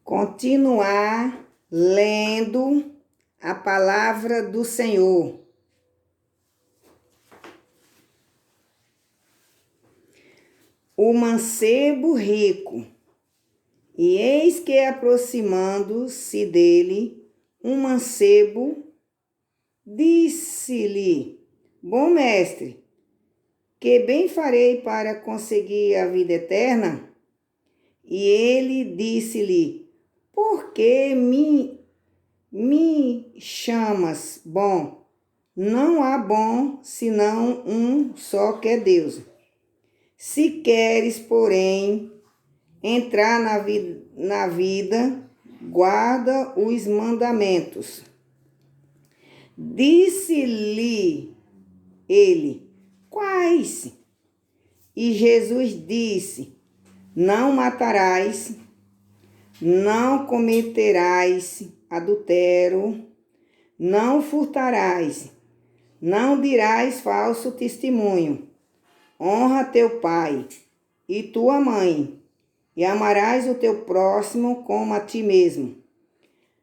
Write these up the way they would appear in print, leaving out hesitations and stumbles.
continuar lendo a palavra do Senhor. O mancebo rico. E eis que, aproximando-se dele, um mancebo disse-lhe: Bom mestre, que bem farei para conseguir a vida eterna? E ele disse-lhe: Por que me chamas bom? Não há bom senão um só, que é Deus. Se queres, porém, entrar na vida, guarda os mandamentos. Disse-lhe ele: Quais? E Jesus disse: Não matarás, não cometerás adultério, não furtarás, não dirás falso testemunho, honra teu pai e tua mãe, e amarás o teu próximo como a ti mesmo.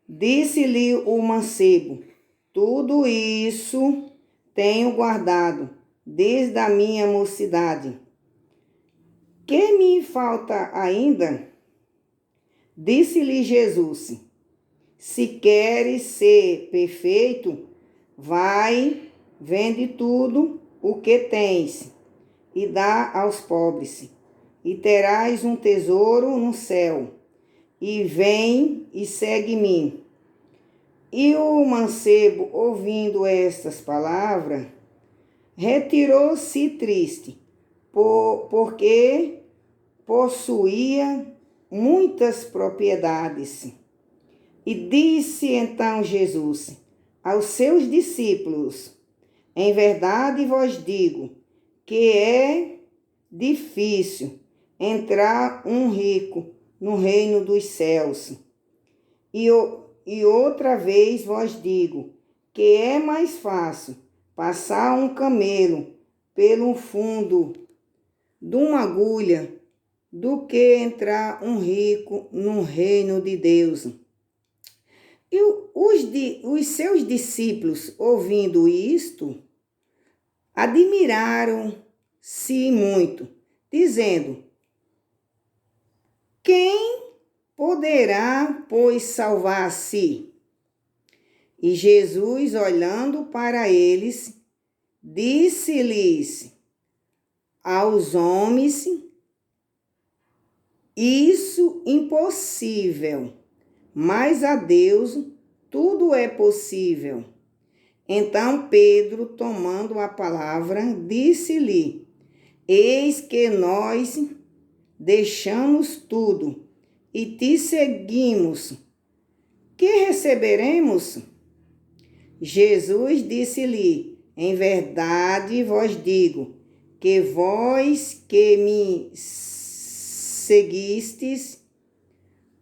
Disse-lhe o mancebo: Tudo isso tenho guardado desde a minha mocidade. Que me falta ainda? Disse-lhe Jesus: Se queres ser perfeito, vai, vende tudo o que tens e dá aos pobres, e terás um tesouro no céu. E vem e segue-me. E o mancebo, ouvindo estas palavras, retirou-se triste, porque possuía muitas propriedades. E disse então Jesus aos seus discípulos: Em verdade vos digo que é difícil entrar um rico no reino dos céus. E outra vez vos digo que é mais fácil passar um camelo pelo fundo de uma agulha do que entrar um rico no reino de Deus. E os seus discípulos, ouvindo isto, admiraram-se muito, dizendo: Quem poderá, pois, salvar-se? E Jesus, olhando para eles, disse-lhes: Aos homens isso impossível, mas a Deus tudo é possível. Então Pedro, tomando a palavra, disse-lhe: Eis que nós deixamos tudo e te seguimos. Que receberemos? Jesus disse-lhe: Em verdade vos digo que vós que me seguistes,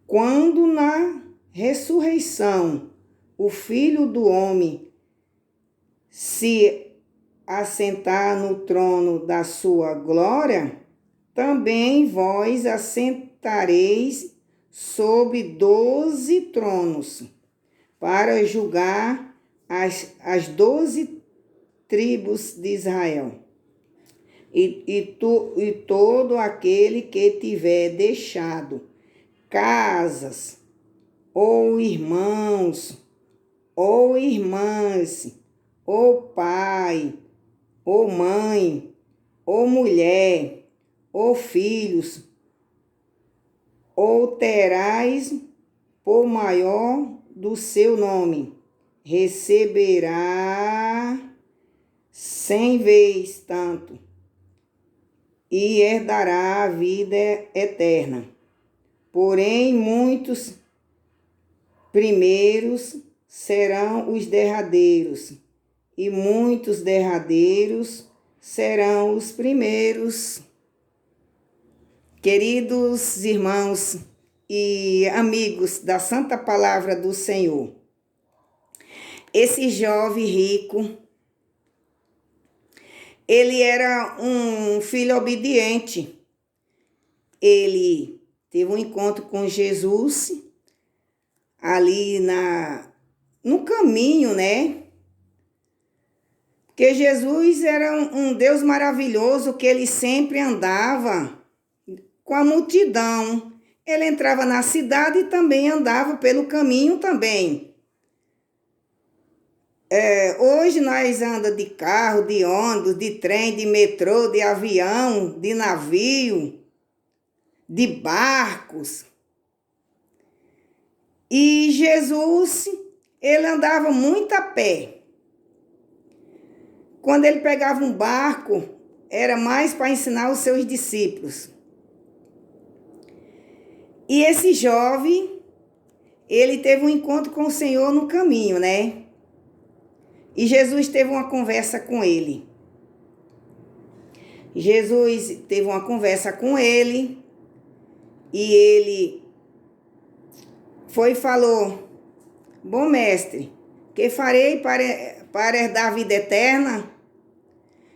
quando na ressurreição o Filho do Homem se assentar no trono da sua glória, também vós assentareis sobre 12 tronos, para julgar as 12 tribos de Israel. E todo aquele que tiver deixado casas, ou irmãos, ou irmãs, ou pai, ou mãe, ou mulher, ou filhos, ou terás por maior do seu nome, receberá 100 vezes tanto, e herdará a vida eterna. Porém, muitos primeiros serão os derradeiros, e muitos derradeiros serão os primeiros. Queridos irmãos e amigos da Santa Palavra do Senhor, esse jovem rico, ele era um filho obediente. Ele teve um encontro com Jesus, ali no caminho, né? Porque Jesus era um Deus maravilhoso que ele sempre andava com a multidão. Ele entrava na cidade e também andava pelo caminho também. Hoje nós andamos de carro, de ônibus, de trem, de metrô, de avião, de navio, de barcos. E Jesus, ele andava muito a pé. Quando ele pegava um barco, era mais para ensinar os seus discípulos. E esse jovem, ele teve um encontro com o Senhor no caminho, né? E Jesus teve uma conversa com ele. Jesus teve uma conversa com ele e ele foi e falou: bom mestre, que farei para herdar a vida eterna?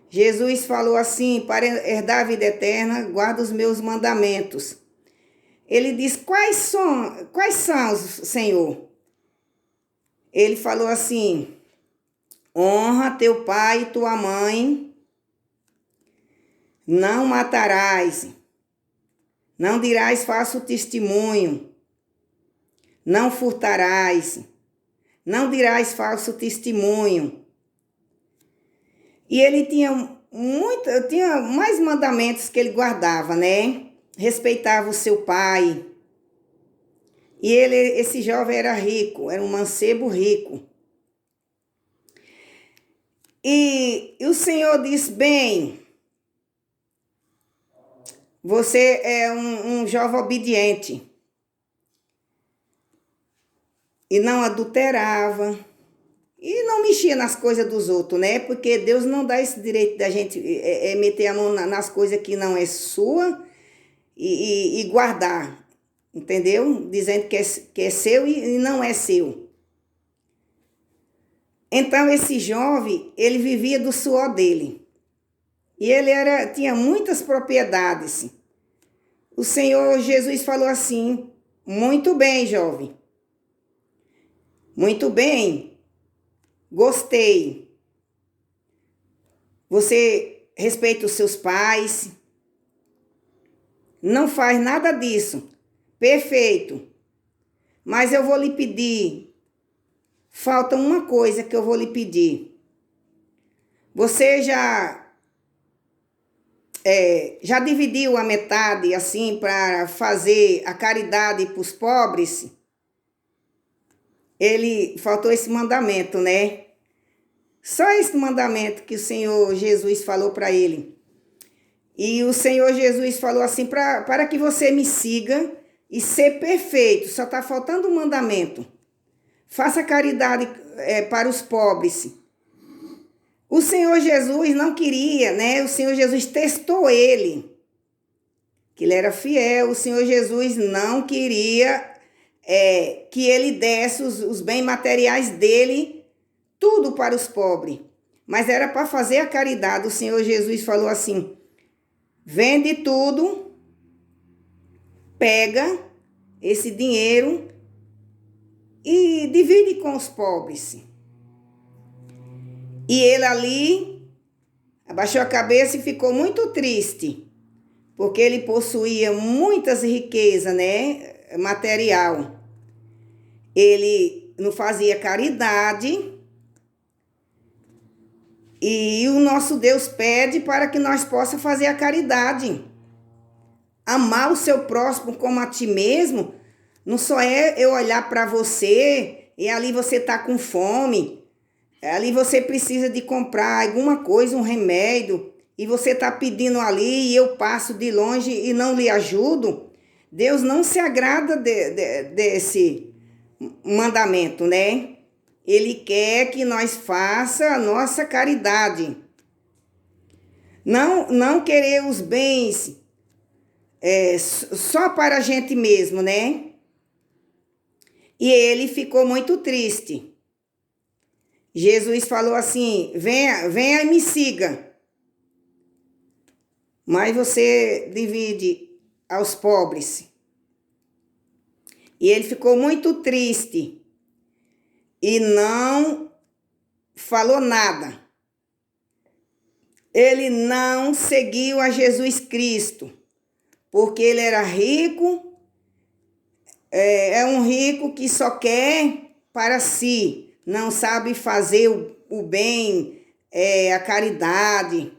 Jesus falou assim: para herdar a vida eterna, guarda os meus mandamentos. Ele disse: quais são, Senhor? Ele falou assim: honra teu pai e tua mãe, não matarás, não dirás falso testemunho, não furtarás, não dirás falso testemunho. E ele tinha mais mandamentos que ele guardava, né? Respeitava o seu pai. E esse jovem era rico, era um mancebo rico. E o Senhor disse: bem, você é um jovem obediente. E não adulterava. E não mexia nas coisas dos outros, né? Porque Deus não dá esse direito da gente meter a mão nas coisas que não é sua e guardar, entendeu? Dizendo que é seu e não é seu. Então esse jovem, ele vivia do suor dele. E ele tinha muitas propriedades. O Senhor Jesus falou assim: muito bem, jovem. Muito bem. Gostei. Você respeita os seus pais. Não faz nada disso. Perfeito. Mas eu vou lhe pedir. Falta uma coisa que eu vou lhe pedir. Você já dividiu a metade assim para fazer a caridade para os pobres? Ele faltou esse mandamento, né? Só esse mandamento que o Senhor Jesus falou para ele. E o Senhor Jesus falou assim: para que você me siga e ser perfeito, só está faltando um mandamento. Faça caridade para os pobres. O Senhor Jesus não queria, né? O Senhor Jesus testou ele, que ele era fiel. O Senhor Jesus não queria que ele desse os bens materiais dele, tudo para os pobres. Mas era para fazer a caridade. O Senhor Jesus falou assim: vende tudo, pega esse dinheiro e divide com os pobres. E ele ali abaixou a cabeça e ficou muito triste, porque ele possuía muitas riquezas, né, material. Ele não fazia caridade. E o nosso Deus pede para que nós possamos fazer a caridade. Amar o seu próximo como a ti mesmo, não só é eu olhar para você e ali você está com fome, ali você precisa de comprar alguma coisa, um remédio, e você está pedindo ali e eu passo de longe e não lhe ajudo. Deus não se agrada desse mandamento, né? Ele quer que nós faça a nossa caridade. Não querer os bens só para a gente mesmo, né? E ele ficou muito triste. Jesus falou assim: venha e me siga. Mas você divide aos pobres. E ele ficou muito triste e não falou nada. Ele não seguiu a Jesus Cristo, porque ele era rico, é um rico que só quer para si, não sabe fazer o bem, a caridade,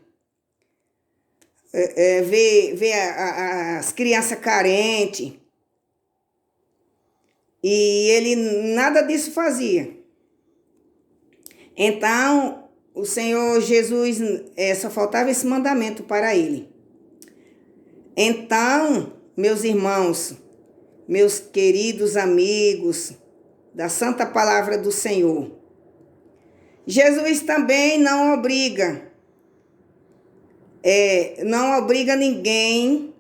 ver as crianças carentes. E ele nada disso fazia. Então, o Senhor Jesus, só faltava esse mandamento para ele. Então, meus irmãos, meus queridos amigos da Santa Palavra do Senhor, Jesus também não obriga ninguém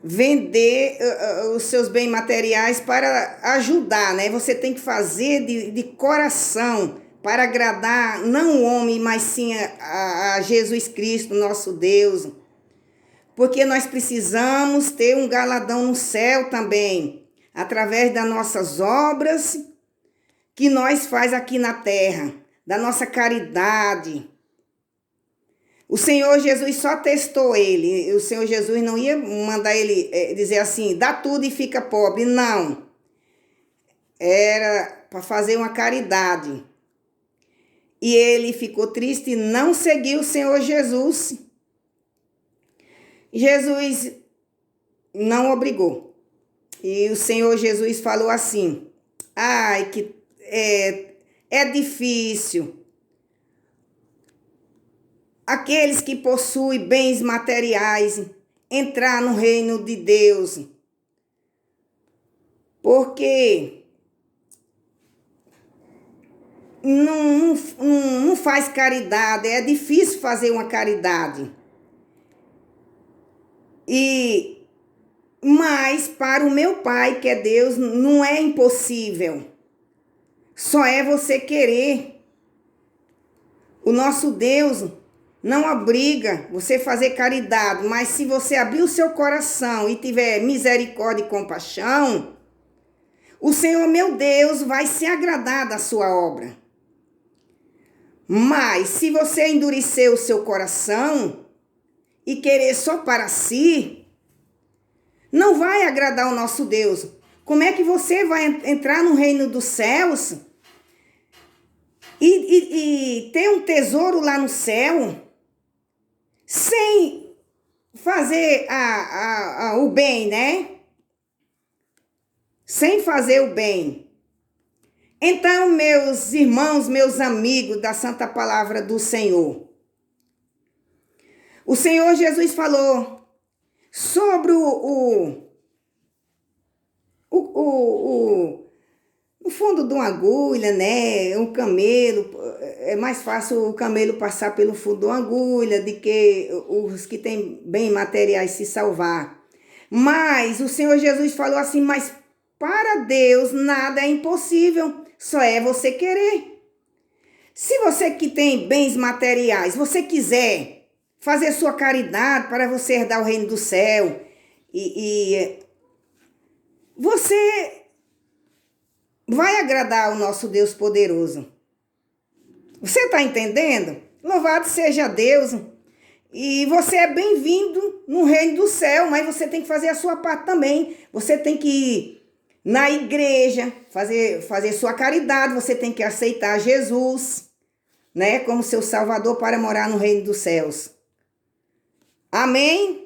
vender os seus bens materiais para ajudar, né? Você tem que fazer de coração para agradar não o homem, mas sim a Jesus Cristo, nosso Deus. Porque nós precisamos ter um galardão no céu também, através das nossas obras que nós faz aqui na terra, da nossa caridade. O Senhor Jesus só testou ele. O Senhor Jesus não ia mandar ele dizer assim, dá tudo e fica pobre. Não. Era para fazer uma caridade. E ele ficou triste e não seguiu o Senhor Jesus. Jesus não obrigou. E o Senhor Jesus falou assim, ai, que é difícil. Aqueles que possuem bens materiais entrar no reino de Deus. Porque não faz caridade, é difícil fazer uma caridade. Mas para o meu Pai, que é Deus, não é impossível. Só é você querer. O nosso Deus não obriga você a fazer caridade, mas se você abrir o seu coração e tiver misericórdia e compaixão, o Senhor, meu Deus, vai se agradar da sua obra. Mas se você endurecer o seu coração e querer só para si, não vai agradar o nosso Deus. Como é que você vai entrar no reino dos céus e ter um tesouro lá no céu sem fazer o bem, né? Sem fazer o bem. Então, meus irmãos, meus amigos da Santa Palavra do Senhor, o Senhor Jesus falou sobre o fundo de uma agulha, né? Um camelo. É mais fácil o camelo passar pelo fundo de uma agulha do que os que têm bem materiais se salvar. Mas o Senhor Jesus falou assim, mas para Deus nada é impossível, só é você querer. Se você que tem bens materiais, você quiser fazer sua caridade para você herdar o reino do céu, você vai agradar ao nosso Deus poderoso. Você está entendendo? Louvado seja Deus. E você é bem-vindo no reino do céu, mas você tem que fazer a sua parte também. Você tem que ir na igreja, fazer sua caridade, você tem que aceitar Jesus, né, como seu Salvador para morar no reino dos céus. Amém?